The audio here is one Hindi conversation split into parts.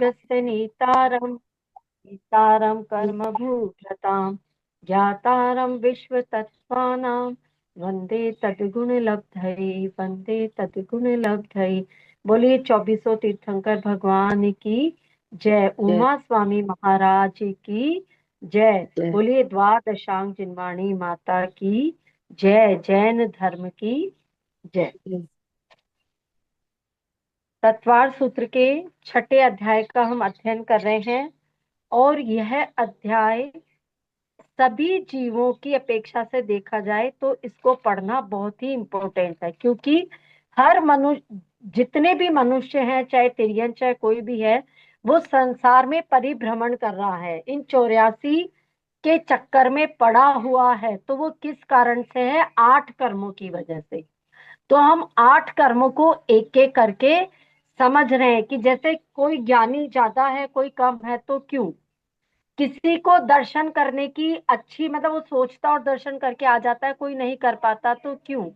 सर्गस्य नीतारं कर्म भूभृतां ज्ञातारं विश्वतत्त्वानां वंदे तद्गुणलब्धये। बोलिए 2400 तीर्थंकर भगवान की जय। उमा स्वामी महाराज की जय। बोलिए द्वादशांग जिनवाणी माता की जय। जैन धर्म की जय। तत्वार सूत्र के 6ठे अध्याय का हम अध्ययन कर रहे हैं और यह अध्याय सभी जीवों की अपेक्षा से देखा जाए तो इसको पढ़ना बहुत ही इम्पोर्टेंट है, क्योंकि हर मनुष्य, जितने भी मनुष्य हैं, चाहे तिरियन चाहे कोई भी है, वो संसार में परिभ्रमण कर रहा है, इन 84 के चक्कर में पड़ा हुआ है। तो वो किस कारण से है? 8 कर्मों की वजह से। तो हम 8 कर्मों को एक एक करके समझ रहे हैं कि जैसे कोई ज्ञानी ज्यादा है, कोई कम है, तो क्यों? किसी को दर्शन करने की अच्छी, मतलब वो सोचता और दर्शन करके आ जाता है, कोई नहीं कर पाता, तो क्यों?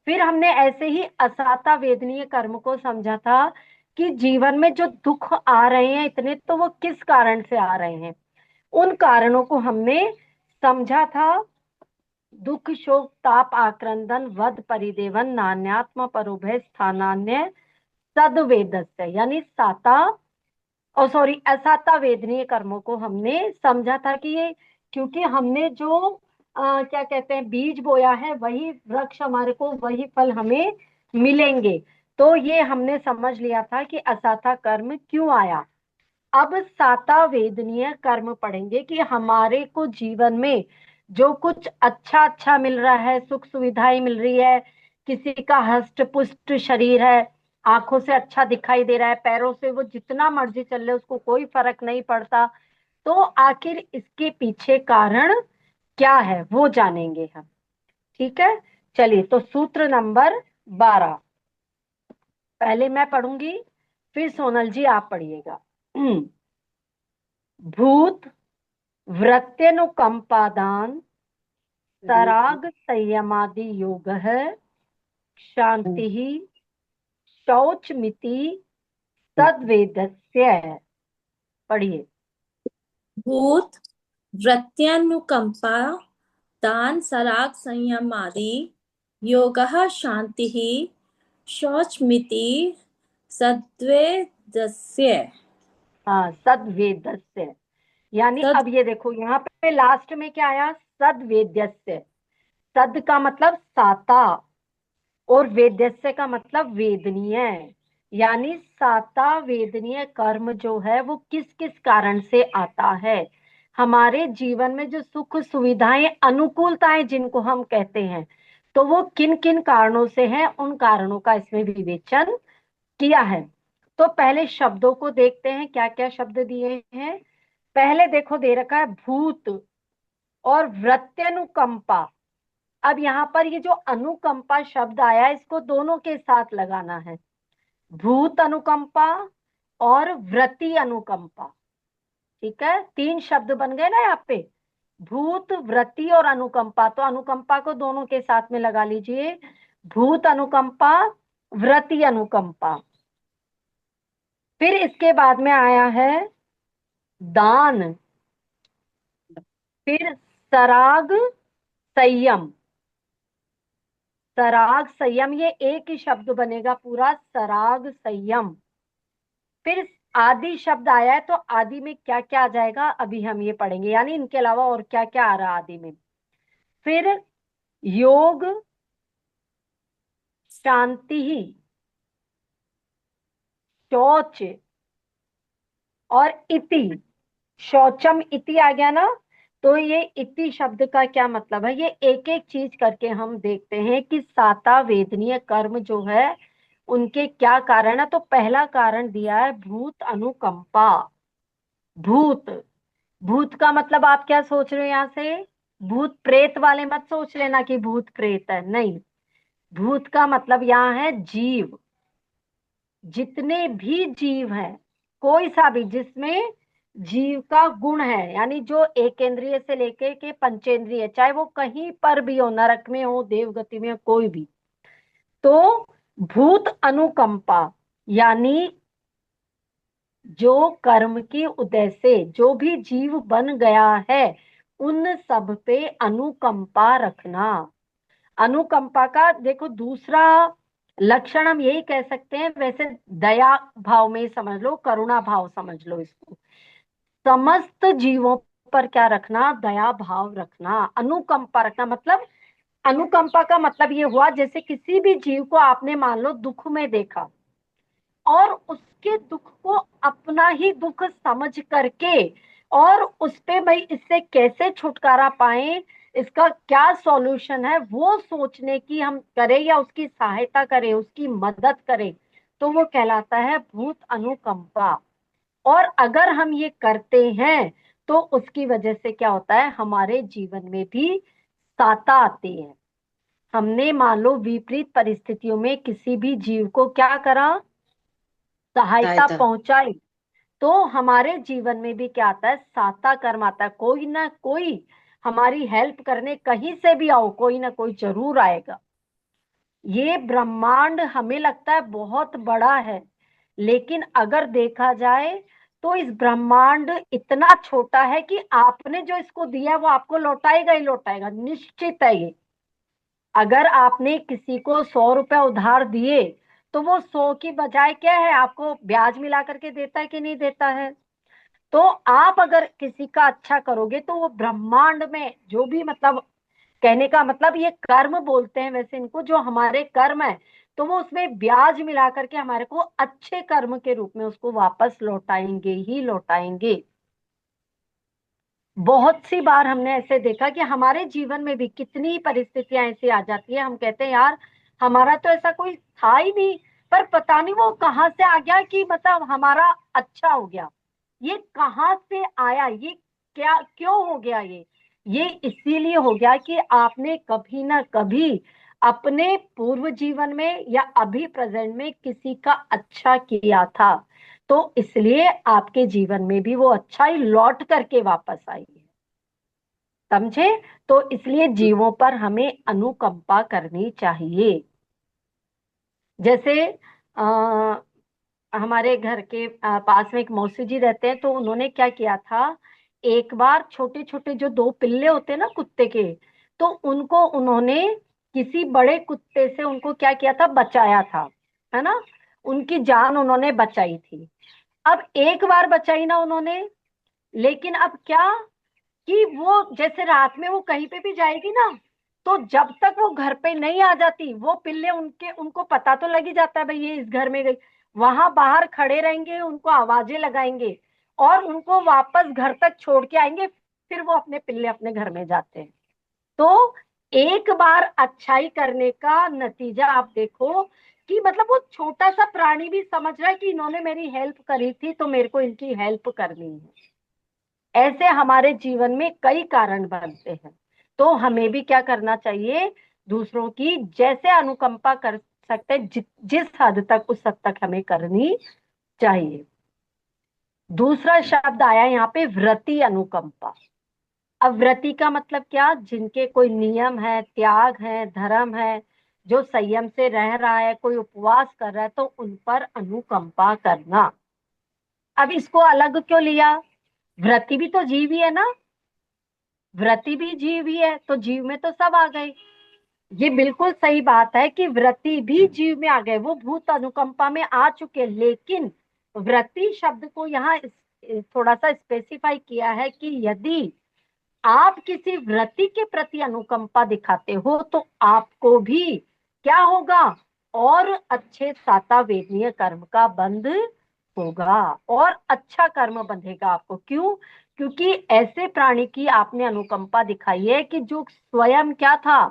फिर हमने ऐसे ही असाता वेदनीय कर्म को समझा था कि जीवन में जो दुख आ रहे हैं इतने, तो वो किस कारण से आ रहे हैं, उन कारणों को हमने समझा था। दुख शोक ताप आक्रंदन वध परिदेवन नान्यात्म परोभय स्थानान्य सदवेदस्य, यानी साता और सॉरी असाता वेदनीय कर्मों को हमने समझा था कि ये, क्योंकि हमने जो क्या कहते हैं बीज बोया है, वही वृक्ष हमारे को, वही फल हमें मिलेंगे। तो ये हमने समझ लिया था कि असाता कर्म क्यों आया। अब साता वेदनीय कर्म पढ़ेंगे कि हमारे को जीवन में जो कुछ अच्छा अच्छा मिल रहा है, सुख सुविधाएं मिल रही है, किसी का हष्ट पुष्ट शरीर है, आंखों से अच्छा दिखाई दे रहा है, पैरों से वो जितना मर्जी चल रहे उसको कोई फर्क नहीं पड़ता, तो आखिर इसके पीछे कारण क्या है वो जानेंगे हम। ठीक है, चलिए। तो सूत्र नंबर 12 पहले मैं पढ़ूंगी, फिर सोनल जी आप पढ़िएगा। भूत वृत्त्यनुकंपादान सराग संयमादि योग शांति शौचमिति तद्वेदस्य। पढ़िए। भूत वृत्त्यनुकंपा दान सराग संयम आदि योगः शांतिः शौचमिति सद्वेदस्य। हाँ, सद्वेदस्य, यानी सद अब ये देखो यहाँ पे लास्ट में क्या आया? सद्वेद्यस्य। सद का मतलब साता और वेद्यस्य का मतलब वेदनीय, यानी साता वेदनीय कर्म जो है वो किस किस कारण से आता है। हमारे जीवन में जो सुख सुविधाएं अनुकूलताएं जिनको हम कहते हैं, तो वो किन किन कारणों से हैं, उन कारणों का इसमें विवेचन किया है। तो पहले शब्दों को देखते हैं, क्या क्या शब्द दिए हैं। पहले देखो दे रखा है भूत और वृत्त्यनुकंपा। अब यहाँ पर ये जो अनुकंपा शब्द आया, इसको दोनों के साथ लगाना है, भूत अनुकंपा और वृत्ति अनुकंपा। ठीक है, 3 शब्द बन गए ना यहाँ पे, भूत वृत्ति और अनुकंपा। तो अनुकंपा को दोनों के साथ में लगा लीजिए, भूत अनुकंपा वृत्ति अनुकंपा। फिर इसके बाद में आया है दान, फिर सराग संयम। सराग संयम ये एक ही शब्द बनेगा पूरा, सराग संयम। फिर आदि शब्द आया है, तो आदि में क्या क्या आ जाएगा अभी हम ये पढ़ेंगे, यानी इनके अलावा और क्या क्या आ रहा है आदि में। फिर योग शांति शौच और इति। शौचम इति आ गया ना, तो ये इति शब्द का क्या मतलब है, ये एक एक चीज करके हम देखते हैं कि साता वेदनीय कर्म जो है उनके क्या कारण है। तो पहला कारण दिया है भूत अनुकंपा। भूत, भूत का मतलब आप क्या सोच रहे हो यहाँ से? भूत प्रेत वाले मत सोच लेना कि भूत प्रेत है, नहीं। भूत का मतलब यहाँ है जीव, जितने भी जीव हैं, कोई सा भी जिसमें जीव का गुण है, यानी जो एकेंद्रिय से लेके के पंचेंद्रिय, चाहे वो कहीं पर भी हो, नरक में हो, देवगति में हो, कोई भी। तो भूत अनुकंपा यानी जो कर्म के उदय से जो भी जीव बन गया है उन सब पे अनुकंपा रखना। अनुकंपा का देखो दूसरा लक्षण हम यही कह सकते हैं, वैसे दया भाव में समझ लो, करुणा भाव समझ लो इसको। समस्त जीवों पर क्या रखना? दया भाव रखना, अनुकंपा रखना। मतलब अनुकंपा का मतलब ये हुआ जैसे किसी भी जीव को आपने मान लो दुख में देखा और उसके दुख को अपना ही दुख समझ करके और उस पे भाई इससे कैसे छुटकारा पाए, इसका क्या सॉल्यूशन है, वो सोचने की हम करें या उसकी सहायता करें, उसकी मदद करें, तो वो कहलाता है भूत अनुकंपा। और अगर हम ये करते हैं तो उसकी वजह से क्या होता है, हमारे जीवन में भी साता आती है। हमने मान लो विपरीत परिस्थितियों में किसी भी जीव को क्या करा, सहायता सहायता। पहुंचाई, तो हमारे जीवन में भी क्या आता है, साता कर्म आता है। कोई ना कोई हमारी हेल्प करने कहीं से भी आओ, कोई ना कोई जरूर आएगा। ये ब्रह्मांड हमें लगता है बहुत बड़ा है, लेकिन अगर देखा जाए तो इस ब्रह्मांड इतना छोटा है कि आपने जो इसको दिया वो आपको लौटाएगा ही लौटाएगा, निश्चित है ये। अगर आपने किसी को 100 रुपए उधार दिए तो वो 100 की बजाय क्या है, आपको ब्याज मिला करके देता है कि नहीं देता है। तो आप अगर किसी का अच्छा करोगे तो वो ब्रह्मांड में जो भी, मतलब कहने का मतलब ये कर्म बोलते हैं वैसे इनको, जो हमारे कर्म है तो वो उसमें ब्याज मिला करके हमारे को अच्छे कर्म के रूप में उसको वापस लौटाएंगे ही लौटाएंगे। बहुत सी बार हमने ऐसे देखा कि हमारे जीवन में भी कितनी परिस्थितियां ऐसी आ जाती है, हम कहते हैं यार हमारा तो ऐसा कोई था ही नहीं, पर पता नहीं वो कहाँ से आ गया कि मतलब हमारा अच्छा हो गया। ये कहाँ से आया, ये क्या क्यों हो गया, ये इसीलिए हो गया कि आपने कभी ना कभी अपने पूर्व जीवन में या अभी प्रेजेंट में किसी का अच्छा किया था, तो इसलिए आपके जीवन में भी वो अच्छा ही लौट करके वापस आई है। समझे? तो इसलिए जीवों पर हमें अनुकंपा करनी चाहिए। जैसे आ, हमारे घर के पास में एक मौसी जी रहते हैं, तो उन्होंने क्या किया था, एक बार छोटे छोटे जो दो पिल्ले होते हैं ना कुत्ते के, तो उनको उन्होंने किसी बड़े कुत्ते से उनको क्या किया था, बचाया था, है ना, उनकी जान उन्होंने बचाई थी। अब एक बार बचाई ना उन्होंने, लेकिन अब क्या कि वो जैसे रात में वो कहीं पे भी जाएगी ना, तो जब तक वो घर पे नहीं आ जाती वो पिल्ले उनके, उनको पता तो लग ही जाता है भाई ये इस घर में गई, वहां बाहर खड़े रहेंगे, उनको आवाजें लगाएंगे और उनको वापस घर तक छोड़ के आएंगे, फिर वो अपने पिल्ले अपने घर में जाते हैं। तो एक बार अच्छाई करने का नतीजा आप देखो कि मतलब वो छोटा सा प्राणी भी समझ रहा है कि इन्होंने मेरी हेल्प करी थी तो मेरे को इनकी हेल्प करनी है। ऐसे हमारे जीवन में कई कारण बनते हैं, तो हमें भी क्या करना चाहिए, दूसरों की जैसे अनुकंपा कर सकते हैं, जिस हद तक उस हद तक हमें करनी चाहिए। दूसरा शब्द आया यहाँ पे व्रति अनुकंपा। अब व्रति का मतलब क्या, जिनके कोई नियम है, त्याग है, धर्म है, जो संयम से रह रहा है, कोई उपवास कर रहा है, तो उन पर अनुकंपा करना। अब इसको अलग क्यों लिया, व्रति भी तो जीव ही है ना, व्रति भी जीव ही है, तो जीव में तो सब आ गए। ये बिल्कुल सही बात है कि व्रति भी जीव में आ गए, वो भूत अनुकंपा में आ चुके, लेकिन व्रति शब्द को यहाँ थोड़ा सा स्पेसिफाई किया है कि यदि आप किसी व्रति के प्रति अनुकंपा दिखाते हो तो आपको भी क्या होगा, और अच्छे साता वेदनीय कर्म का बंध होगा और अच्छा कर्म बंधेगा आपको। क्यों? क्योंकि ऐसे प्राणी की आपने अनुकंपा दिखाई है कि जो स्वयं क्या था,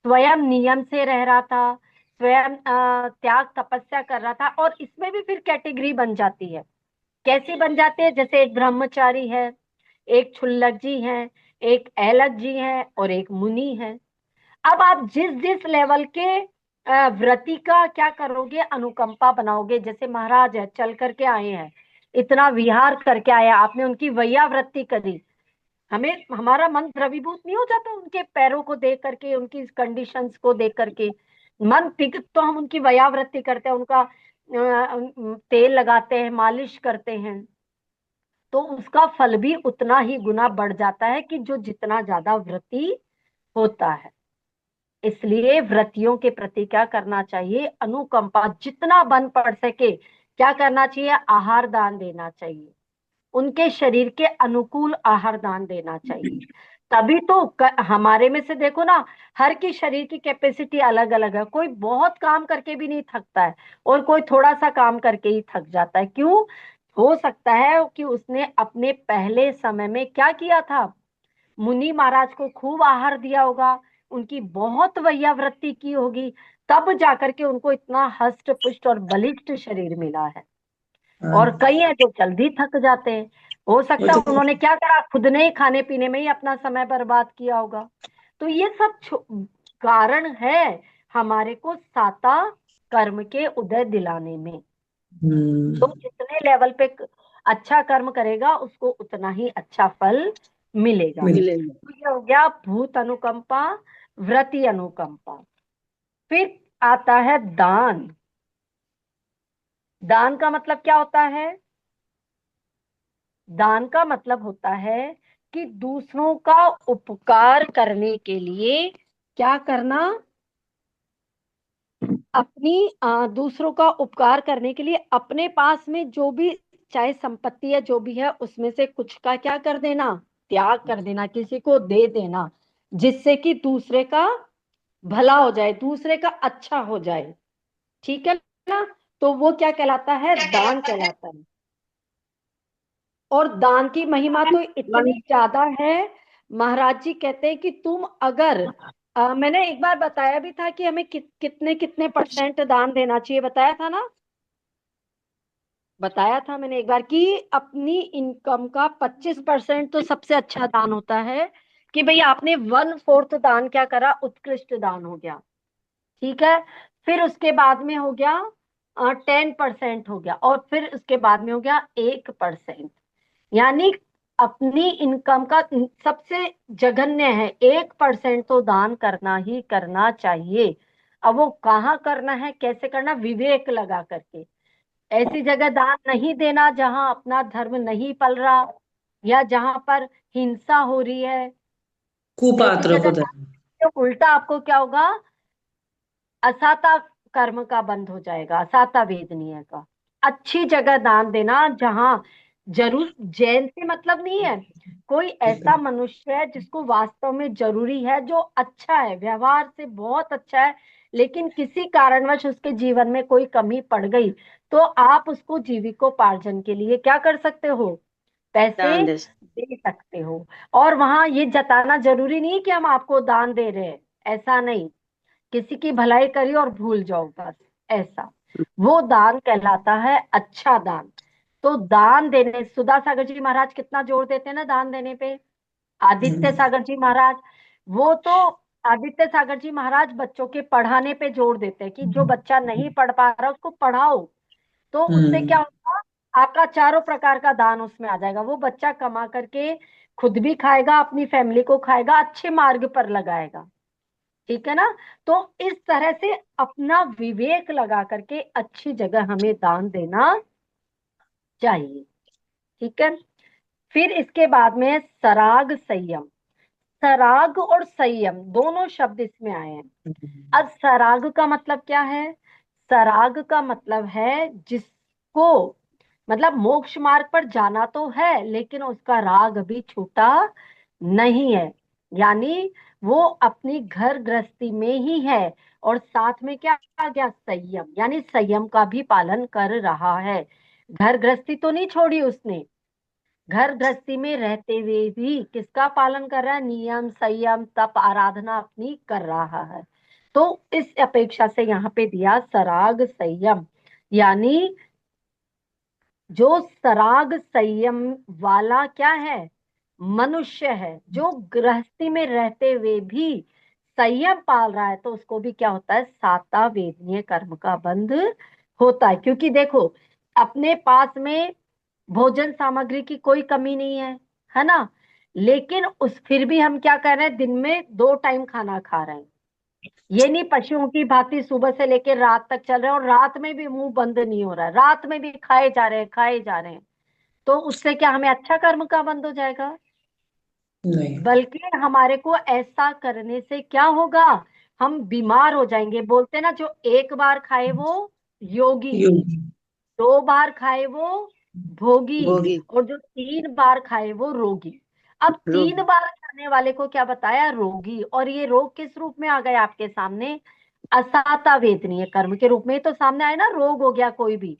स्वयं नियम से रह रहा था, स्वयं त्याग तपस्या कर रहा था, और इसमें भी फिर कैटेगरी बन जाती है। कैसी बन जाती है, जैसे एक ब्रह्मचारी है, एक क्षुल्लक जी है, एक ऐलक जी है और एक मुनि है। अब आप जिस जिस लेवल के व्रति का क्या करोगे, अनुकंपा बनाओगे, जैसे महाराज है चल करके आए हैं, इतना विहार करके आए हैं, आपने उनकी वैयावृत्ति करी, हमें हमारा मन द्रवीभूत नहीं हो जाता उनके पैरों को देख करके, उनकी कंडीशंस को देख करके, मन पिघ तो हम उनकी वयावृत्ति करते हैं, उनका तेल लगाते हैं, मालिश करते हैं, तो उसका फल भी उतना ही गुना बढ़ जाता है कि जो जितना ज्यादा व्रती होता है। इसलिए व्रतियों के प्रति क्या करना चाहिए, अनुकंपा, जितना बन पड़ सके क्या करना चाहिए, आहार दान देना चाहिए, उनके शरीर के अनुकूल आहार दान देना चाहिए। तभी तो हमारे में से देखो ना, हर की शरीर की कैपेसिटी अलग अलग है, कोई बहुत काम करके भी नहीं थकता है और कोई थोड़ा सा काम करके ही थक जाता है। क्यों? हो सकता है कि उसने अपने पहले समय में क्या किया था, मुनि महाराज को खूब आहार दिया होगा, उनकी बहुत वैयावृत्ति की होगी, तब जाकर के उनको इतना हष्ट पुष्ट और बलिष्ठ शरीर मिला है। और हाँ, कई हैं जो जल्दी थक जाते हैं, हो वो सकता है तो उन्होंने क्या करा, खुद ने ही खाने पीने में ही अपना समय बर्बाद किया होगा। तो ये सब कारण है हमारे को साता कर्म के उदय दिलाने में। तो हम्म, जितने लेवल पे अच्छा कर्म करेगा उसको उतना ही अच्छा फल मिलेगा। मिलेगा। तो ये हो गया भूत अनुकंपा, व्रति अनुकंपा। फिर आता है दान। दान का मतलब क्या होता है? दान का मतलब होता है कि दूसरों का उपकार करने के लिए क्या करना, अपनी दूसरों का उपकार करने के लिए अपने पास में जो भी चाहे संपत्ति है जो भी है उसमें से कुछ का क्या कर देना, त्याग कर देना, किसी को दे देना, जिससे कि दूसरे का भला हो जाए, दूसरे का अच्छा हो जाए। ठीक है ना? तो वो क्या कहलाता है, दान कहलाता है। और दान की महिमा तो इतनी ज्यादा है, महाराज जी कहते हैं कि तुम अगर मैंने एक बार बताया भी था कि हमें कितने कितने परसेंट दान देना चाहिए, बताया था ना? बताया था मैंने एक बार कि अपनी इनकम का 25% तो सबसे अच्छा दान होता है, कि भाई आपने 1/4 दान क्या करा, उत्कृष्ट दान हो गया। ठीक है। फिर उसके बाद में हो गया 10% हो गया, और फिर उसके बाद में हो गया 1%। यानी अपनी इनकम का सबसे जघन्य है, 1% तो दान करना ही करना चाहिए। अब वो कहाँ करना है, कैसे करना, विवेक लगा करके। ऐसी जगह दान नहीं देना जहां अपना धर्म नहीं पल रहा, या जहां पर हिंसा हो रही है। ऐसी कुपात्रों जगह को दान, धर्म। तो उल्टा आपको क्या होगा, असाता कर्म का बंध हो जाएगा, असाता वेदनीय का। अच्छी जगह दान देना जहां, जरूर जैन से मतलब नहीं है, कोई ऐसा मनुष्य है जिसको वास्तव में जरूरी है, जो अच्छा है, व्यवहार से बहुत अच्छा है, लेकिन किसी कारणवश उसके जीवन में कोई कमी पड़ गई, तो आप उसको जीविकोपार्जन के लिए क्या कर सकते हो, पैसे दान दे। दे सकते हो। और वहां ये जताना जरूरी नहीं कि हम आपको दान दे रहे हैं, ऐसा नहीं, किसी की भलाई करी और भूल जाओ बस, ऐसा, वो दान कहलाता है अच्छा दान। तो दान देने, सुधा सागर जी महाराज कितना जोर देते हैं ना दान देने पे, आदित्य हम्म, सागर जी महाराज, वो तो आदित्य सागर जी महाराज बच्चों के पढ़ाने पे जोर देते हैं कि जो बच्चा नहीं पढ़ पा रहा उसको पढ़ाओ, तो उससे क्या हम्म, होगा, आपका चारों प्रकार का दान उसमें आ जाएगा, वो बच्चा कमा करके खुद भी खाएगा, अपनी फैमिली को खाएगा, अच्छे मार्ग पर लगाएगा। ठीक है ना? तो इस तरह से अपना विवेक लगा करके अच्छी जगह हमें दान देना चाहिए। ठीक है। फिर इसके बाद में सराग संयम। सराग और संयम दोनों शब्द इसमें आए हैं। अब सराग का मतलब क्या है? सराग का मतलब है जिसको, मतलब मोक्ष मार्ग पर जाना तो है लेकिन उसका राग भी छूटा नहीं है, यानी वो अपनी घर गृहस्थी में ही है, और साथ में क्या आ गया, संयम, यानी संयम का भी पालन कर रहा है। घर गृहस्थी तो नहीं छोड़ी उसने, घर गृहस्थी में रहते हुए भी किसका पालन कर रहा है, नियम संयम तप आराधना अपनी कर रहा है। तो इस अपेक्षा से यहाँ पे दिया सराग संयम, यानी जो सराग संयम वाला क्या है, मनुष्य है, जो गृहस्थी में रहते हुए भी संयम पाल रहा है, तो उसको भी क्या होता है, साता वेदनीय कर्म का बंध होता है। क्योंकि देखो, अपने पास में भोजन सामग्री की कोई कमी नहीं है ना, लेकिन उस फिर भी हम क्या कर रहे हैं, दिन में 2 टाइम खाना खा रहे हैं। ये नहीं पशुओं की भांति सुबह से लेकर रात तक चल रहे हैं और रात में भी मुंह बंद नहीं हो रहा है, रात में भी खाए जा रहे हैं, खाए जा रहे हैं। तो उससे क्या हमें अच्छा कर्म का बंद हो जाएगा? नहीं। बल्कि हमारे को ऐसा करने से क्या होगा, हम बीमार हो जाएंगे। बोलते ना, जो एक बार खाए वो योगी, योगी। 2 बार खाए वो भोगी, भोगी। और जो 3 बार खाए वो रोगी। अब तीन रोगी। बार खाने वाले को क्या बताया? रोगी। और ये रोग किस रूप में आ गए आपके सामने? असाता वेदनीय कर्म के रूप में तो सामने आए ना। रोग हो गया कोई भी,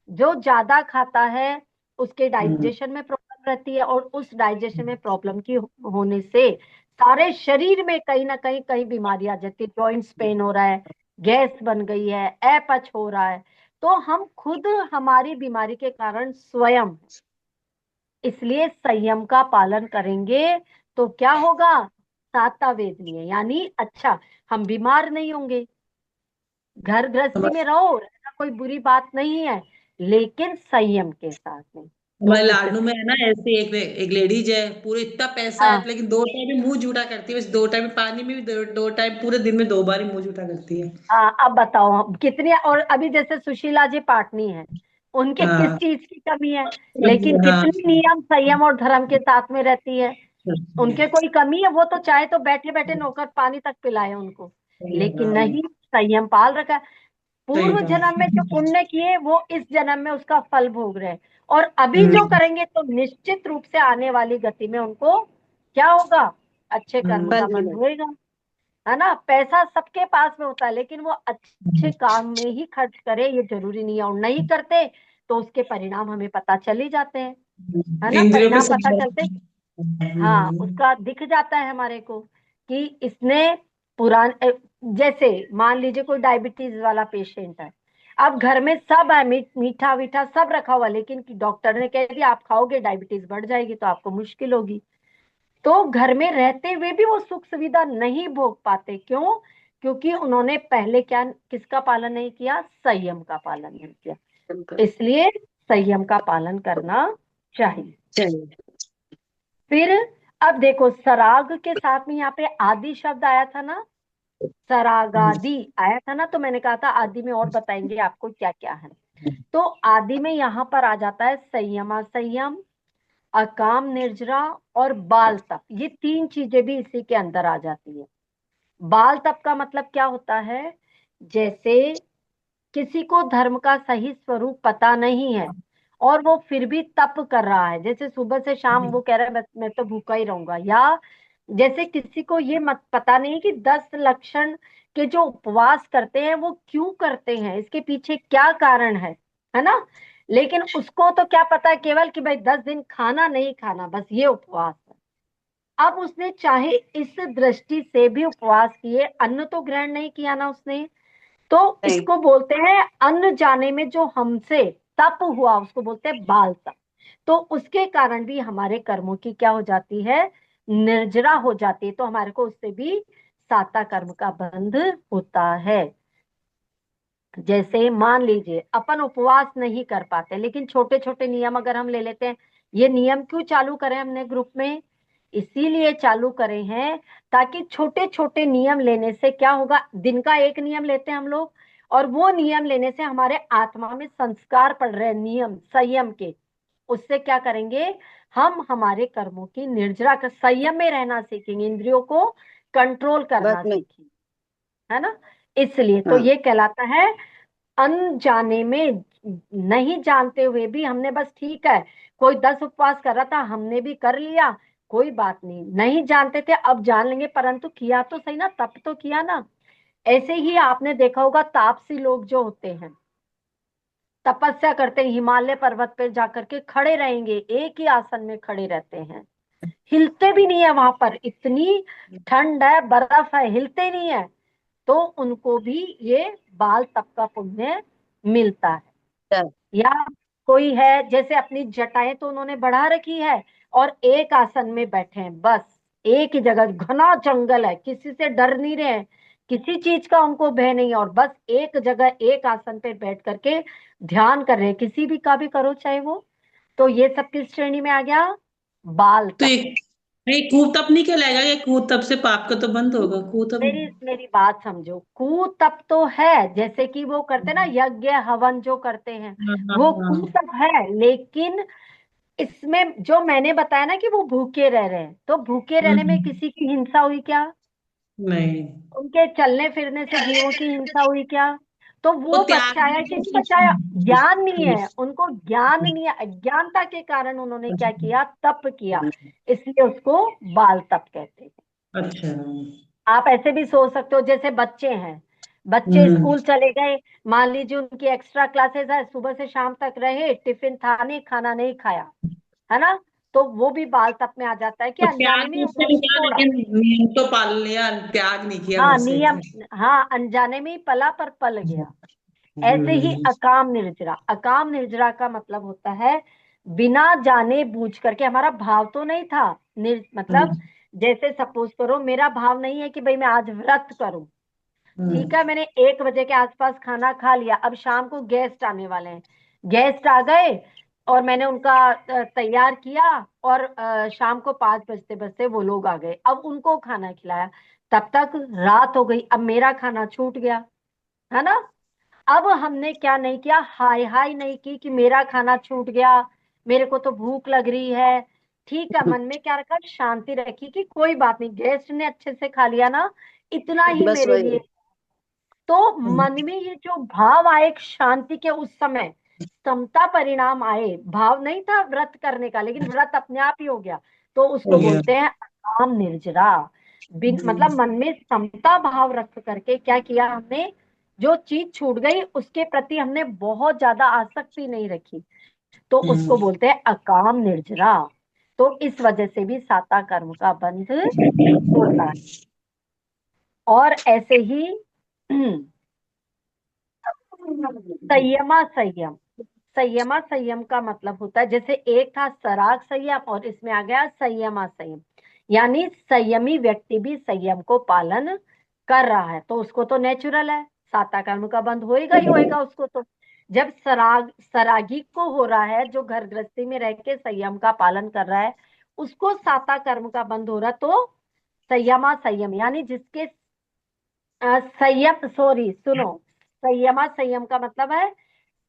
जो ज्यादा खाता है उसके हम्म। डाइजेशन में प्रॉब्लम रहती है, और उस डाइजेशन में प्रॉब्लम की होने से सारे शरीर में कहीं ना कहीं कहीं बीमारी आ जाती है। जॉइंट्स पेन हो रहा है, गैस बन गई है, अपच हो रहा है। तो हम खुद हमारी बीमारी के कारण स्वयं हैं। इसलिए संयम का पालन करेंगे तो क्या होगा? साता वेदनीय, यानी अच्छा, हम बीमार नहीं होंगे। घर गृहस्थी में हमारे रहो, ऐसा कोई बुरी बात नहीं है, लेकिन संयम के साथ में। तो हमारे उस, लाडनू में है ना, ऐसे एक एक लेडीज है, पूरे इतना पैसा है हाँ लेकिन 2 टाइम ही मुंह जूठा करती है, बस 2 टाइम पानी में भी 2 टाइम, पूरे दिन में 2 बार ही मुंह जूठा करती है। हाँ, अब बताओ हम कितनी। और अभी जैसे सुशीला जी पाटनी है, उनके किस हाँ। चीज की कमी है? लेकिन हाँ। कितनी नियम संयम और धर्म के साथ में रहती है। उनके कोई कमी है? वो तो चाहे तो बैठे बैठे नौकर पानी तक पिलाए उनको, लेकिन नहीं, संयम पाल रखा है। सही पूर्व बात। जन्म में जो पुण्य किए वो इस जन्म में उसका फल भोग रहे हैं, और अभी जो हम्म। करेंगे तो निश्चित रूप से आने वाली गति में उनको क्या होगा? अच्छे कर्म हम्म। का फल बंध मिले। होएगा। है ना? पैसा सबके पास में होता है, लेकिन वो अच्छे काम में ही खर्च करे ये जरूरी नहीं है, और नहीं करते तो उसके परिणाम हमें पता चल ही जाते हैं। है ना? इंद्रियों पे परिणाम सब। पता चलते, हाँ, उसका दिख जाता है हमारे को कि इसने पुरान जैसे मान लीजिए कोई डायबिटीज वाला पेशेंट है। अब घर में सब है, मीठा वीठा सब रखा हुआ, लेकिन डॉक्टर ने कह दिया आप खाओगे डायबिटीज बढ़ जाएगी तो आपको मुश्किल होगी। तो घर में रहते हुए भी वो सुख सुविधा नहीं भोग पाते। क्यों? क्योंकि उन्होंने पहले क्या, किसका पालन नहीं किया? संयम का पालन नहीं किया। इसलिए संयम का पालन करना चाहिए। चलिए। फिर अब देखो, सराग के साथ में यहाँ पे आदि शब्द आया था ना, सरागादि आया था ना, तो मैंने कहा था आदि में और बताएंगे आपको क्या क्या है। तो आदि में यहाँ पर आ जाता है संयमा संयम, अकाम निर्जरा, और बाल तप। ये 3 चीजें भी इसी के अंदर आ जाती है। बाल तप का मतलब क्या होता है? जैसे किसी को धर्म का सही स्वरूप पता नहीं है और वो फिर भी तप कर रहा है, जैसे सुबह से शाम वो कह रहा है मैं तो भूखा ही रहूंगा। या जैसे किसी को ये मत पता नहीं कि 10 लक्षण के जो उपवास करते हैं वो क्यों करते हैं, इसके पीछे क्या कारण है ना? लेकिन उसको तो क्या पता है केवल कि भाई 10 दिन खाना नहीं खाना, बस ये उपवास है। अब उसने चाहे इस दृष्टि से भी उपवास किए, अन्न तो ग्रहण नहीं किया ना उसने, तो नहीं। इसको बोलते हैं अन्न जाने में जो हमसे तप हुआ उसको बोलते हैं बाल तप। तो उसके कारण भी हमारे कर्मों की क्या हो जाती है? निर्जरा हो जाती है। तो हमारे को उससे भी साता कर्म का बंध होता है। जैसे मान लीजिए अपन उपवास नहीं कर पाते, लेकिन छोटे छोटे नियम अगर हम ले लेते हैं। ये नियम क्यों चालू करें हमने ग्रुप में? इसीलिए चालू करे हैं ताकि छोटे छोटे नियम लेने से क्या होगा, दिन का एक नियम लेते हैं हम लोग, और वो नियम लेने से हमारे आत्मा में संस्कार पड़ रहे हैं नियम संयम के। उससे क्या करेंगे, हम हमारे कर्मों की निर्जरा कर संयम में रहना सीखेंगे, इंद्रियों को कंट्रोल बस करना में। सीखेंगे। है ना? इसलिए तो हाँ। ये कहलाता है अनजाने में। नहीं जानते हुए भी हमने, बस ठीक है, कोई 10 उपवास कर रहा था हमने भी कर लिया, कोई बात नहीं, नहीं जानते थे अब जान लेंगे, परंतु किया तो सही ना, तप तो किया ना। ऐसे ही आपने देखा होगा तापसी लोग जो होते हैं, तपस्या करते हैं, हिमालय पर्वत पे जाकर के खड़े रहेंगे, एक ही आसन में खड़े रहते हैं, हिलते भी नहीं है, वहां पर इतनी ठंड है, बर्फ है, हिलते नहीं है। तो उनको भी ये बाल तप का पुण्य मिलता है। चल। या कोई है जैसे अपनी जटाएं तो उन्होंने बढ़ा रखी है और एक आसन में बैठे हैं, बस एक ही जगह, घना जंगल है, किसी से डर नहीं रहे हैं, किसी चीज का उनको भय नहीं है, और बस एक जगह एक आसन पे बैठ करके ध्यान कर रहे हैं, किसी भी का भी करो चाहे वो। तो ये सब किस श्रेणी में आ गया? बाल तो तप। नहीं, कूतप नहीं कहलाएगा, ये कूतप से पाप का तो बंद होगा, कूतप। मेरी मेरी बात समझो, कुतप तो है, जैसे कि वो करते ना यज्ञ हवन जो करते हैं, हाँ हाँ वो हाँ। कुतप है। लेकिन इसमें जो मैंने बताया ना कि वो भूखे रह रहे हैं, तो भूखे रहने में हम्म, किसी की हिंसा हुई क्या? नहीं, उनके चलने फिरने से जीवों की हिंसा हुई क्या? तो वो वो त्याग बचाया भी कि नहीं बचाया? तो ज्ञान नहीं है उनको, ज्ञान नहीं है, अज्ञानता के कारण उन्होंने क्या किया, तप किया, इसलिए उसको बाल तप कहते हैं। अच्छा। आप ऐसे भी सोच सकते हो, जैसे बच्चे हैं, बच्चे हम्म स्कूल चले गए, मान लीजिए उनकी एक्स्ट्रा क्लासेस है, सुबह से शाम तक रहे, टिफिन था नहीं, खाना नहीं खाया, है ना, तो वो भी बाल तप में आ जाता है कि वो अनजाने त्याग में भी उसने उन्होंने किया, छोड़ा। लेकिन नियम तो पाल लिया, त्याग नहीं किया घर हाँ से। नियम, हाँ अनजाने में ही पला पर पल गया। ऐसे ही हम्म अकाम निर्जरा, अकाम निर्जरा का मतलब होता है बिना जाने बूझ करके, हमारा भाव तो नहीं था, मतलब हम्म जैसे सपोज करो मेरा भाव नहीं है कि भाई मैं आज व्रत करूं, ठीक हम्म है, मैंने 1 बजे के आसपास खाना खा लिया, अब शाम को गेस्ट आने वाले हैं, गेस्ट आ गए और मैंने उनका तैयार किया, और शाम को 5 बजते बजते वो लोग आ गए, अब उनको खाना खिलाया, तब तक रात हो गई, अब मेरा खाना छूट गया, है ना। अब हमने क्या नहीं किया, हाय हाय नहीं की कि मेरा खाना छूट गया, मेरे को तो भूख लग रही है, ठीक है, मन में क्या रखा, शांति रखी कि कोई बात नहीं, गेस्ट ने अच्छे से खा लिया ना, इतना ही बस मेरे वही। लिए। तो हम्म मन में ये जो भाव आए शांति के, उस समय समता परिणाम आए, भाव नहीं था व्रत करने का, लेकिन व्रत अपने आप ही हो गया, तो हो उसको गया। बोलते हैं अकाम निर्जरा। बिन मतलब मन में समता भाव रख करके क्या किया हमने, जो चीज छूट गई उसके प्रति हमने बहुत ज्यादा आसक्ति नहीं रखी, तो उसको हम्म बोलते हैं अकाम निर्जरा। तो इस वजह से भी साता कर्म का बंध होता है। और ऐसे ही संयमा संयम, संयमा संयम का मतलब होता है, जैसे एक था सराग संयम और इसमें आ गया संयमा संयम, यानी संयमी व्यक्ति भी संयम को पालन कर रहा है, तो उसको तो नेचुरल है, साता कर्म का बंध होएगा ही होएगा उसको तो। जब सरागी को हो रहा है, जो घर गृहस्थी में रह के संयम का पालन कर रहा है, उसको साता कर्म का बंध हो रहा है, तो संयमा संयम यानी जिसके संयम, सॉरी सुनो, संयमा संयम का मतलब है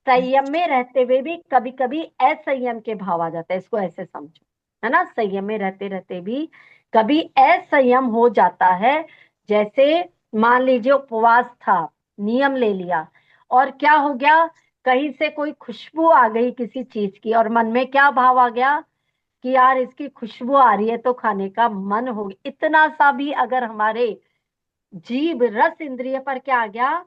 संयम में रहते हुए भी कभी कभी असंयम के भाव आ जाता है, इसको ऐसे समझो, है ना, संयम में रहते रहते भी कभी असंयम हो जाता है। जैसे मान लीजिए उपवास था, नियम ले लिया, और क्या हो गया, कहीं से कोई खुशबू आ गई किसी चीज की, और मन में क्या भाव आ गया कि यार इसकी खुशबू आ रही है तो खाने का मन हो गया, इतना सा भी अगर हमारे जीभ रस इंद्रिय पर क्या आ गया,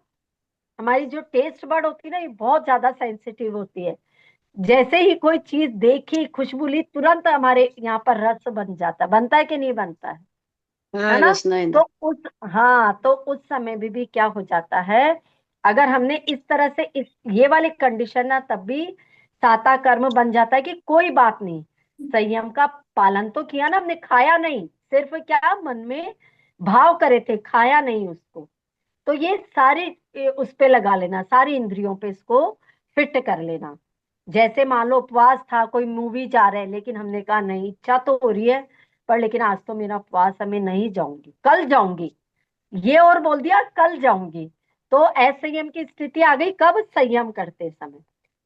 हमारी जो टेस्ट बर्ड होती है ना, ये बहुत ज्यादा सेंसिटिव होती है, जैसे ही कोई चीज देखी, खुशबू ली, तुरंत हमारे यहाँ पर रस बन जाता है, बनता है कि नहीं बनता है हाँ, ना। रसना। तो उस, हाँ तो उस समय भी क्या हो जाता है, अगर हमने इस तरह से इस ये वाली कंडीशन ना, तब भी साता कर्म बन जाता है कि कोई बात नहीं, संयम का पालन तो किया ना हमने, खाया नहीं, सिर्फ क्या मन में भाव करे थे, खाया नहीं उसको, तो ये सारे उस पे लगा लेना, सारी इंद्रियों पे इसको फिट कर लेना। जैसे मान लो उपवास था, कोई मूवी जा रहे हैं, लेकिन हमने कहा नहीं, इच्छा तो हो रही है पर लेकिन आज तो मेरा उपवास है, मैं नहीं जाऊंगी, कल जाऊंगी, ये और बोल दिया कल जाऊंगी, तो असंयम की स्थिति आ गई, कब, संयम करते समय।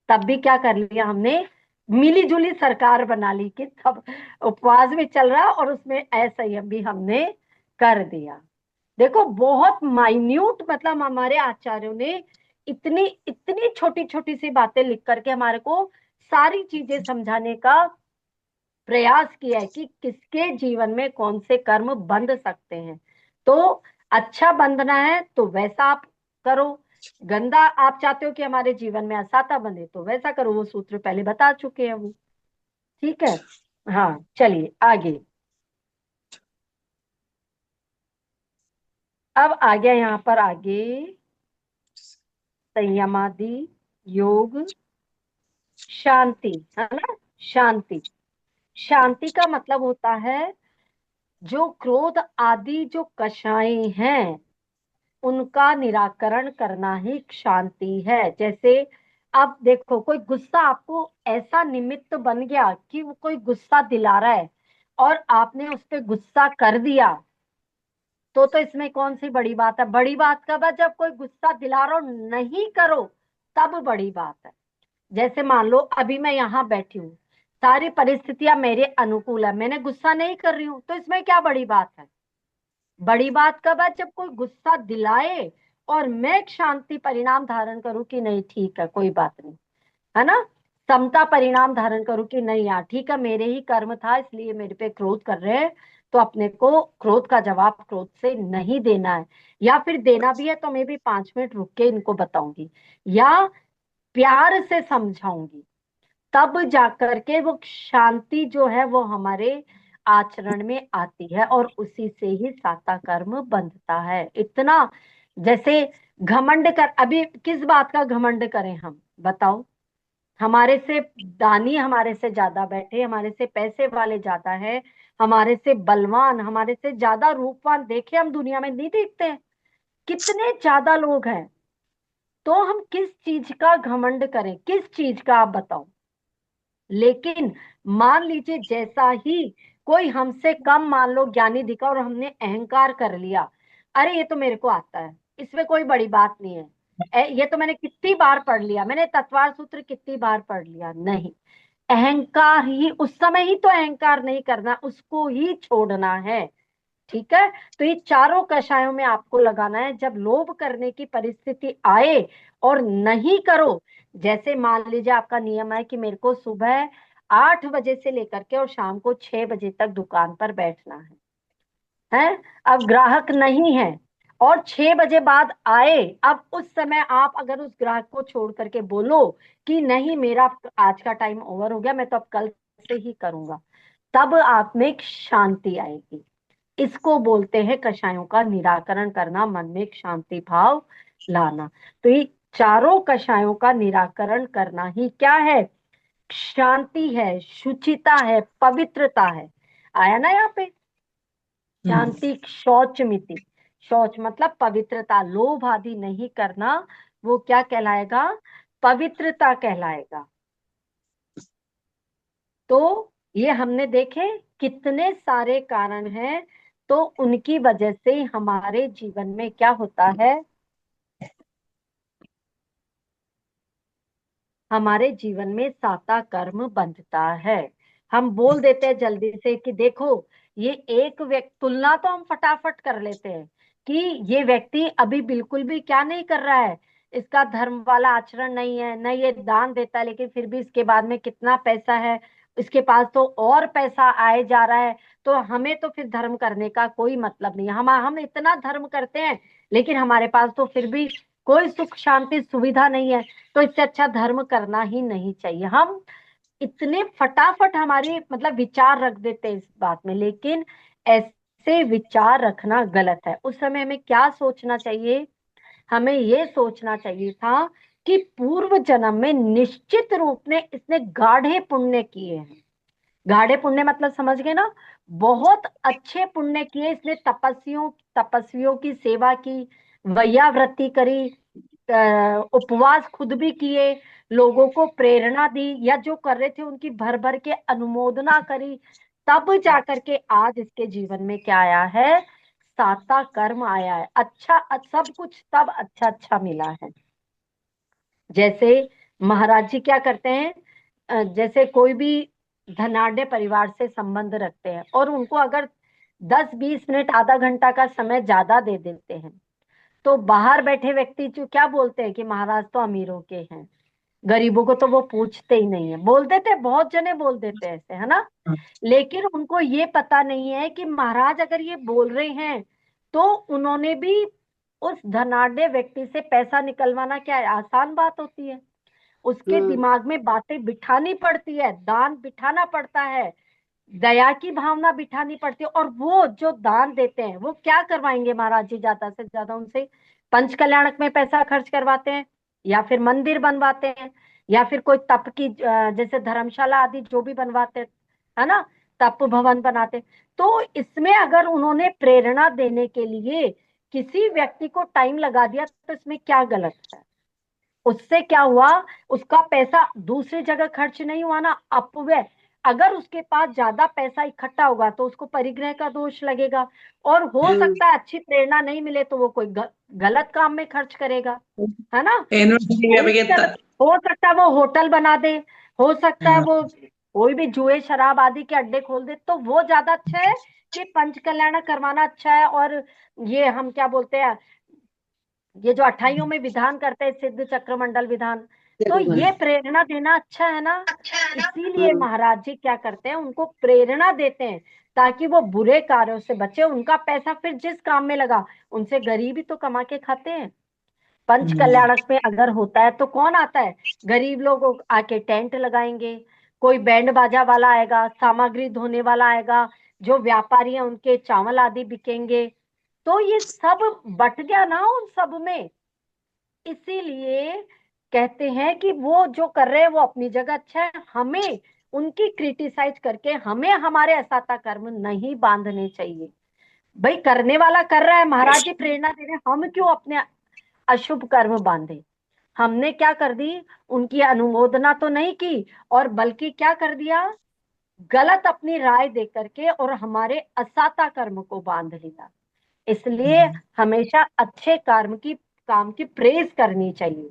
तब भी क्या कर लिया हमने, मिली जुली सरकार बना ली कि सब उपवास भी चल रहा और उसमें असंयम भी हमने कर दिया। देखो बहुत माइन्यूट, मतलब हमारे आचार्यों ने इतनी इतनी छोटी छोटी सी बातें लिख करके हमारे को सारी चीजें समझाने का प्रयास किया है कि किसके जीवन में कौन से कर्म बंध सकते हैं। तो अच्छा बंधना है तो वैसा आप करो, गंदा आप चाहते हो कि हमारे जीवन में असाता बंधे तो वैसा करो, वो सूत्र पहले बता चुके हैं वो, ठीक है। हाँ चलिए आगे, अब आ गया यहाँ पर आगे, संयमादि योग शांति, है ना, शांति, शांति का मतलब होता है जो क्रोध आदि जो कषाय हैं उनका निराकरण करना ही शांति है। जैसे अब देखो कोई गुस्सा आपको ऐसा निमित्त बन गया कि वो कोई गुस्सा दिला रहा है, और आपने उस पर गुस्सा कर दिया, तो इसमें कौन सी बड़ी बात है? बड़ी बात कब है? जब कोई गुस्सा दिला रहा हो, नहीं करो तब बड़ी बात है। जैसे मान लो अभी मैं यहाँ बैठी हूँ, सारी परिस्थितियां मेरे अनुकूल है, मैंने गुस्सा नहीं कर रही हूँ, तो इसमें क्या बड़ी बात है? बड़ी बात कब है? जब कोई गुस्सा दिलाए और मैं एक शांति परिणाम धारण करूं कि नहीं ठीक है, कोई बात नहीं, है ना, समता परिणाम धारण करूं कि नहीं यार ठीक है, मेरे ही कर्म था इसलिए मेरे पे क्रोध कर रहे हैं, तो अपने को क्रोध का जवाब क्रोध से नहीं देना है, या फिर देना भी है तो मैं भी 5 मिनट रुक के इनको बताऊंगी या प्यार से समझाऊंगी, तब जाकर के वो शांति जो है वो हमारे आचरण में आती है और उसी से ही साता कर्म बंधता है। इतना जैसे घमंड कर, अभी किस बात का घमंड करें हम बताओ? हमारे से दानी हमारे से ज्यादा बैठे, हमारे से पैसे वाले ज्यादा है, हमारे से बलवान, हमारे से ज्यादा रूपवान देखे हम दुनिया में नहीं देखते हैं? कितने ज्यादा लोग हैं, तो हम किस चीज का घमंड करें? किस चीज का आप बताओ? लेकिन मान लीजिए जैसा ही कोई हमसे कम मान लो ज्ञानी दिखा और हमने अहंकार कर लिया, अरे ये तो मेरे को आता है, इसमें कोई बड़ी बात नहीं है, ये तो मैंने कितनी बार पढ़ लिया, मैंने तत्वार सूत्र कितनी बार पढ़ लिया। नहीं, अहंकार ही उस समय ही तो अहंकार नहीं करना, उसको ही छोड़ना है। ठीक है, तो ये चारों कषायों में आपको लगाना है। जब लोभ करने की परिस्थिति आए और नहीं करो, जैसे मान लीजिए आपका नियम है कि मेरे को सुबह 8 बजे से लेकर के और शाम को 6 बजे तक दुकान पर बैठना है, अब ग्राहक नहीं है और 6 बजे बाद आए, अब उस समय आप अगर उस ग्राहक को छोड़ करके बोलो कि नहीं मेरा आज का टाइम ओवर हो गया, मैं तो अब कल से ही करूंगा, तब आप में एक शांति आएगी। इसको बोलते हैं कषायों का निराकरण करना, मन में एक शांति भाव लाना। तो ये चारों कषायों का निराकरण करना ही क्या है? शांति है, शुचिता है, पवित्रता है। आया ना यहाँ पे? शांति, शौच मिति, शौच मतलब पवित्रता, लोभ आदि नहीं करना, वो क्या कहलाएगा? पवित्रता कहलाएगा। तो ये हमने देखे कितने सारे कारण हैं, तो उनकी वजह से हमारे जीवन में क्या होता है? हमारे जीवन में साता कर्म बंधता है। हम बोल देते हैं जल्दी से कि देखो ये एक व्यक्ति, तुलना तो हम फटाफट कर लेते हैं कि ये व्यक्ति अभी बिल्कुल भी क्या नहीं कर रहा है, इसका धर्म वाला आचरण नहीं है, न ये दान देता है, लेकिन फिर भी इसके बाद में कितना पैसा है, इसके पास तो और पैसा आए जा रहा है, तो हमें तो फिर धर्म करने का कोई मतलब नहीं है। हम इतना धर्म करते हैं लेकिन हमारे पास तो फिर भी कोई सुख शांति सुविधा नहीं है, तो इससे अच्छा धर्म करना ही नहीं चाहिए। हम इतने फटाफट हमारे मतलब विचार रख देते हैं इस बात में, लेकिन ऐसे विचार रखना गलत है। उस समय हमें क्या सोचना चाहिए? हमें ये सोचना चाहिए था कि पूर्व जन्म में निश्चित रूप में इसने गाढ़े पुण्य किए हैं। गाढ़े पुण्य मतलब समझ गए ना? बहुत अच्छे पुण्य किए इसने, तपस्वियों की सेवा की, वैयावृत्ति करी, उपवास खुद भी किए, लोगों को प्रेरणा दी, या जो कर रहे थे उनकी भर भर के अनुमोदना करी, तब जाकर के आज इसके जीवन में क्या आया है? साता कर्म आया है। अच्छा सब कुछ तब अच्छा अच्छा मिला है। जैसे महाराज जी क्या करते हैं, जैसे कोई भी धनाढ़ परिवार से संबंध रखते हैं और उनको अगर 10-20 मिनट आधा घंटा का समय ज्यादा दे देते हैं, तो बाहर बैठे व्यक्ति जो क्या बोलते हैं कि महाराज तो अमीरों के हैं, गरीबों को तो वो पूछते ही नहीं है, बोल देते, बहुत जने बोल देते हैं ऐसे, है ना? लेकिन उनको ये पता नहीं है कि महाराज अगर ये बोल रहे हैं तो उन्होंने भी उस धनाढ़ व्यक्ति से पैसा निकलवाना क्या है? आसान बात होती है? उसके दिमाग में बातें बिठानी पड़ती है, दान बिठाना पड़ता है, दया की भावना बिठानी पड़ती है, और वो जो दान देते हैं वो क्या करवाएंगे महाराज जी? ज्यादा से ज्यादा उनसे पंच कल्याणक में पैसा खर्च करवाते हैं, या फिर मंदिर बनवाते हैं, या फिर कोई तप की जैसे धर्मशाला आदि जो भी बनवाते हैं, है ना, तप भवन बनाते हैं। तो इसमें अगर उन्होंने प्रेरणा देने के लिए किसी व्यक्ति को टाइम लगा दिया तो इसमें क्या गलत है? उससे क्या हुआ? उसका पैसा दूसरी जगह खर्च नहीं हुआ ना, अपव्यय। अगर उसके पास ज्यादा पैसा इकट्ठा होगा तो उसको परिग्रह का दोष लगेगा, और हो सकता है अच्छी प्रेरणा नहीं मिले तो वो कोई गलत काम में खर्च करेगा, है ना। यूनिवर्सिटी कोई में भी गलत, हो सकता है वो होटल बना दे, हो सकता है हाँ, वो कोई भी जुए शराब आदि के अड्डे खोल दे, तो वो ज्यादा अच्छा है कि पंच कल्याण करवाना अच्छा है। और ये हम क्या बोलते हैं, ये जो 28 में विधान करते हैं सिद्ध चक्र मंडल विधान, तो ये प्रेरणा देना अच्छा है ना। इसीलिए महाराज जी क्या करते हैं, उनको प्रेरणा देते हैं ताकि वो बुरे कार्यों से बचे, उनका पैसा फिर जिस काम में लगा, उनसे गरीब ही तो कमा के खाते हैं। पंच कल्याणक में अगर होता है तो कौन आता है, गरीब लोग आके टेंट लगाएंगे, कोई बैंड बाजा वाला आएगा, सामग्री धोने वाला आएगा, जो व्यापारी हैं उनके चावल आदि बिकेंगे, तो ये सब बट गया ना उन सब में। इसीलिए कहते हैं कि वो जो कर रहे हैं वो अपनी जगह अच्छा है, हमें उनकी क्रिटिसाइज करके हमें हमारे असाता कर्म नहीं बांधने चाहिए। भाई करने वाला कर रहा है, महाराज जी प्रेरणा दे रहे हैं, हम क्यों अपने अशुभ कर्म बांधे। हमने क्या कर दी, उनकी अनुमोदना तो नहीं की, और बल्कि क्या कर दिया, गलत अपनी राय दे करके और हमारे असाता कर्म को बांध लिया। इसलिए हमेशा अच्छे काम की प्रेज करनी चाहिए।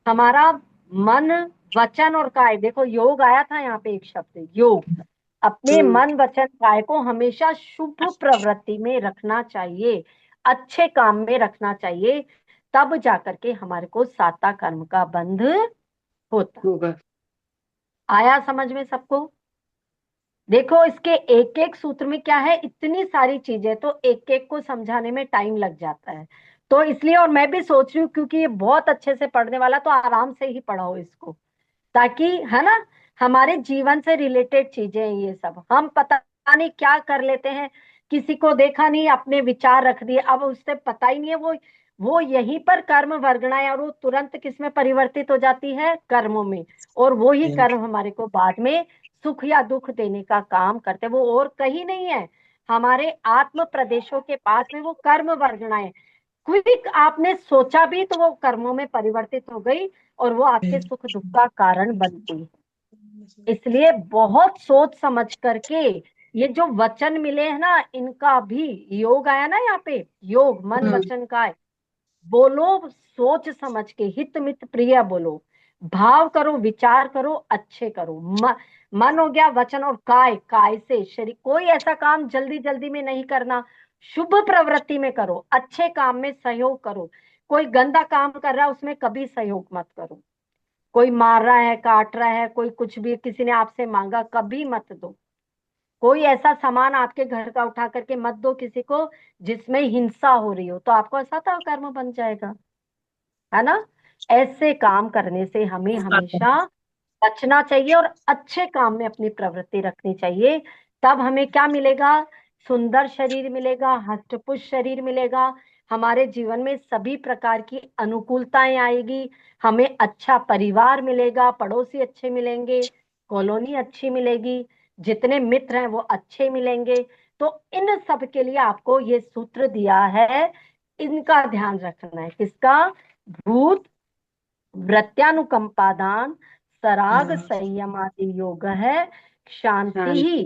हमारा मन, वचन और काय, देखो योग आया था यहाँ पे एक शब्द योग, अपने मन वचन काय को हमेशा शुभ प्रवृत्ति में रखना चाहिए, अच्छे काम में रखना चाहिए, तब जाकर के हमारे को साता कर्म का बंध होता। होगा। आया समझ में सबको। देखो इसके एक एक सूत्र में क्या है, इतनी सारी चीजें, तो एक एक को समझाने में टाइम लग जाता है। तो इसलिए, और मैं भी सोच रही हूँ क्योंकि ये बहुत अच्छे से पढ़ने वाला, तो आराम से ही पढ़ाओ इसको, ताकि, है ना, हमारे जीवन से रिलेटेड चीजें हैं ये सब। हम पता नहीं क्या कर लेते हैं, किसी को देखा नहीं अपने विचार रख दिए, अब उससे पता ही नहीं है, वो यहीं पर कर्म वर्गणा है, और वो तुरंत किस में परिवर्तित हो जाती है, कर्मों में। और वो ही कर्म हमारे को बाद में सुख या दुख देने का काम करते हैं, वो और कहीं नहीं है, हमारे आत्म प्रदेशों के पास में वो कर्म वर्गणाएं, क्विक आपने सोचा भी तो वो कर्मों में परिवर्तित हो गई, और वो आपके सुख दुख का कारण बनती है। इसलिए बहुत सोच समझ करके ये जो वचन मिले हैं ना, इनका भी योग आया ना यहाँ पे, योग मन वचन का है, बोलो सोच समझ के, हित मित प्रिय बोलो, भाव करो, विचार करो, अच्छे करो। मन हो गया, वचन और काय, काय से शरीर, कोई ऐसा काम जल्दी जल्दी में नहीं करना, शुभ प्रवृत्ति में करो, अच्छे काम में सहयोग करो। कोई गंदा काम कर रहा है उसमें कभी सहयोग मत करो, कोई मार रहा है, काट रहा है, कोई कुछ भी, किसी ने आपसे मांगा, कभी मत दो। कोई ऐसा सामान आपके घर का उठा करके मत दो किसी को जिसमें हिंसा हो रही हो, तो आपको असाता कर्म बन जाएगा, है ना। ऐसे काम करने से हमें हमेशा बचना चाहिए और अच्छे काम में अपनी प्रवृत्ति रखनी चाहिए। तब हमें क्या मिलेगा, सुंदर शरीर मिलेगा, हष्टपुष्ट शरीर मिलेगा, हमारे जीवन में सभी प्रकार की अनुकूलताएं आएगी, हमें अच्छा परिवार मिलेगा, पड़ोसी अच्छे मिलेंगे, कॉलोनी अच्छी मिलेगी, जितने मित्र हैं वो अच्छे मिलेंगे। तो इन सब के लिए आपको ये सूत्र दिया है, इनका ध्यान रखना है, किसका, भूत वृत्यानुकंपादान सराग संयमादि योग है, शांति ही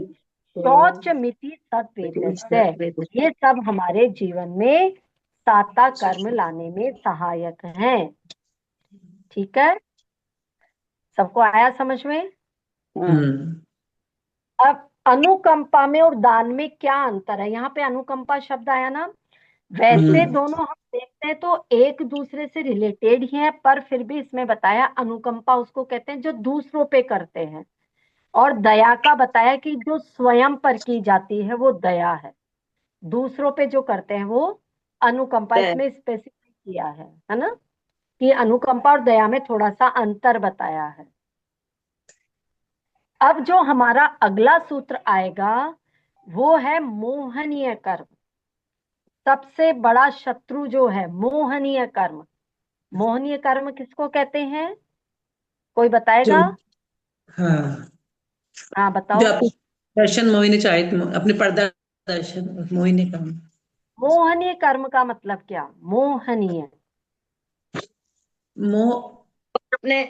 शौच मिति सद्वेदस्य, ये सब हमारे जीवन में साता कर्म लाने में सहायक हैं। ठीक है, सबको आया समझ में। अब अनुकंपा में और दान में क्या अंतर है, यहाँ पे अनुकंपा शब्द आया ना, वैसे दोनों हम देखते हैं तो एक दूसरे से रिलेटेड ही है, पर फिर भी इसमें बताया अनुकंपा उसको कहते हैं जो दूसरों पे करते हैं, और दया का बताया कि जो स्वयं पर की जाती है वो दया है, दूसरों पे जो करते हैं वो अनुकंपा, इसमें स्पेसिफाई किया है ना, कि अनुकंपा और दया में थोड़ा सा अंतर बताया है। अब जो हमारा अगला सूत्र आएगा वो है मोहनीय कर्म। सबसे बड़ा शत्रु जो है मोहनीय कर्म, मोहनीय कर्म किसको कहते हैं, कोई जो, बताएगा। हाँ, हाँ जो बताओ। आपको दर्शन मोहिनी चाहे, अपने पर्दा दर्शन मोहिनी का। मोहनीय कर्म का मतलब क्या, मोहनीय, मोह, अपने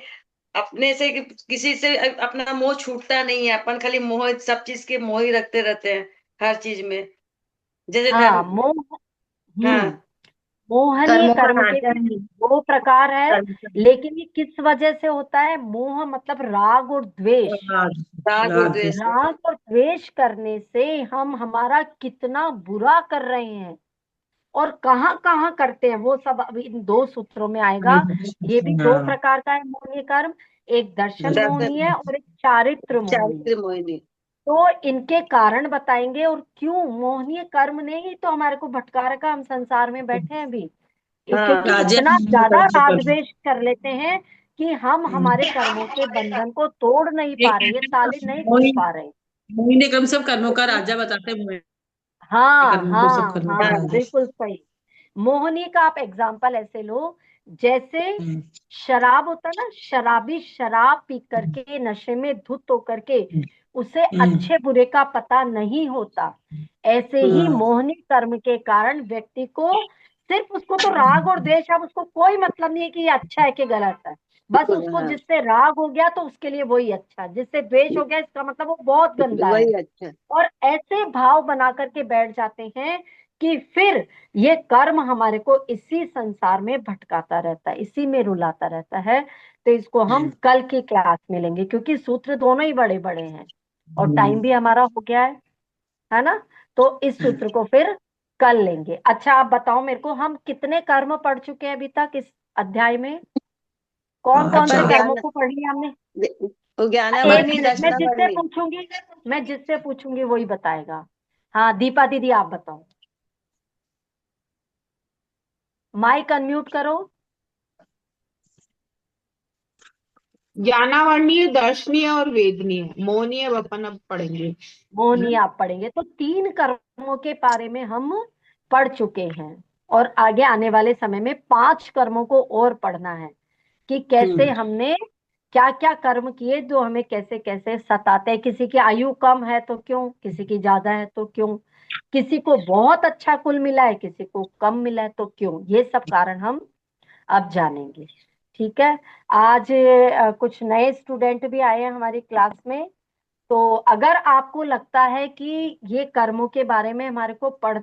अपने से किसी से अपना मोह छूटता नहीं है, अपन खाली मोह सब चीज के मोह ही रखते रहते हैं हर चीज में। जैसे हाँ, धर्म। मोह। हाँ, मोहनीय कर्मों का कर्म के राजा भी है। दो प्रकार है, कर्म का लेकिन ये किस वजह से होता है? मोह मतलब राग और द्वेष। राग। राग और राग। द्वेष से। राग और द्वेष करने से हम हमारा कितना बुरा कर रहे हैं और कहाँ कहाँ करते हैं, वो सब अभी इन दो सूत्रों में आएगा। ये भी दो हाँ। प्रकार का है मोहनीय कर्म, एक दर्शन मोहनीय है दर्शन। और एक चारित्र मोहनीय। चारित्र मोहिनी। तो इनके कारण बताएंगे और क्यों मोहनीय कर्म ने ही तो हमारे को भटका रखा, हम संसार में बैठे हैं अभी। हाँ, क्योंकि राजा इतना मोहिनी ज्यादा कर्म राग कर। द्वेष कर लेते हैं कि हम हमारे कर्मों के बंधन को तोड़ नहीं एक पा रहे, ये कहते हैं ताले ना, नहीं खुल मोहिनी। पा रहे। मोहिनी कर्म सब कर्मों का क्योंकि राजा बताते हैं, मोहिनी हाँ कर्मों को सब हाँ कर्मों का हाँ, राजा। बिल्कुल सही। मोहनी का आप एग्जाम्पल ऐसे लो, जैसे हम्म, शराब होता है ना, शराबी शराब पी करके नशे में धुत होकर के उसे हम्म, अच्छे बुरे का पता नहीं होता। ऐसे ही हाँ, मोहनी कर्म के कारण व्यक्ति को सिर्फ उसको तो राग और द्वेष, अब उसको कोई मतलब नहीं है कि ये अच्छा है कि गलत है। बस उसको हाँ, जिससे राग हो गया तो उसके लिए वही अच्छा है, जिससे द्वेष हो गया इसका मतलब वो बहुत गंदा है। वही अच्छा। और ऐसे भाव बना करके बैठ जाते हैं कि फिर ये कर्म हमारे को इसी संसार में भटकाता रहता है, इसी में रुलाता रहता है। तो इसको हम कल की क्लास में लेंगे, क्योंकि सूत्र दोनों ही बड़े बड़े हैं और टाइम भी हमारा हो गया है ना। तो इस सूत्र को फिर कल लेंगे। अच्छा, आप बताओ मेरे को, हम कितने कर्म पढ़ चुके हैं अभी तक इस अध्याय में? कौन कौन से अच्छा। अपन कर्मों ज्ञान, को पढ़ लिया हमने? वो एक ज्ञानावर्णी मिनट, दर्शनावर्णी। मैं जिससे पूछूंगी वही बताएगा। हाँ दीपा दीदी, आप बताओ। माइक अनम्यूट करो। ज्ञानावर्णीय, दर्शनीय और वेदनीय। मोहनीय अब अपन अब पढ़ेंगे। मोहनी आप पढ़ेंगे, तो 3 कर्मों के बारे में हम पढ़ चुके हैं और आगे आने वाले समय में 5 कर्मों को और पढ़ना है कि कैसे हमने क्या क्या कर्म किए जो हमें कैसे कैसे सताते हैं। किसी की आयु कम है तो क्यों, किसी की ज्यादा है तो क्यों, किसी को बहुत अच्छा कुल मिला है किसी को कम मिला है तो क्यों, ये सब कारण हम अब जानेंगे। ठीक है। आज कुछ नए स्टूडेंट भी आए हैं हमारी क्लास में। तो अगर आपको लगता है कि ये कर्मों के बारे में हमारे को पढ़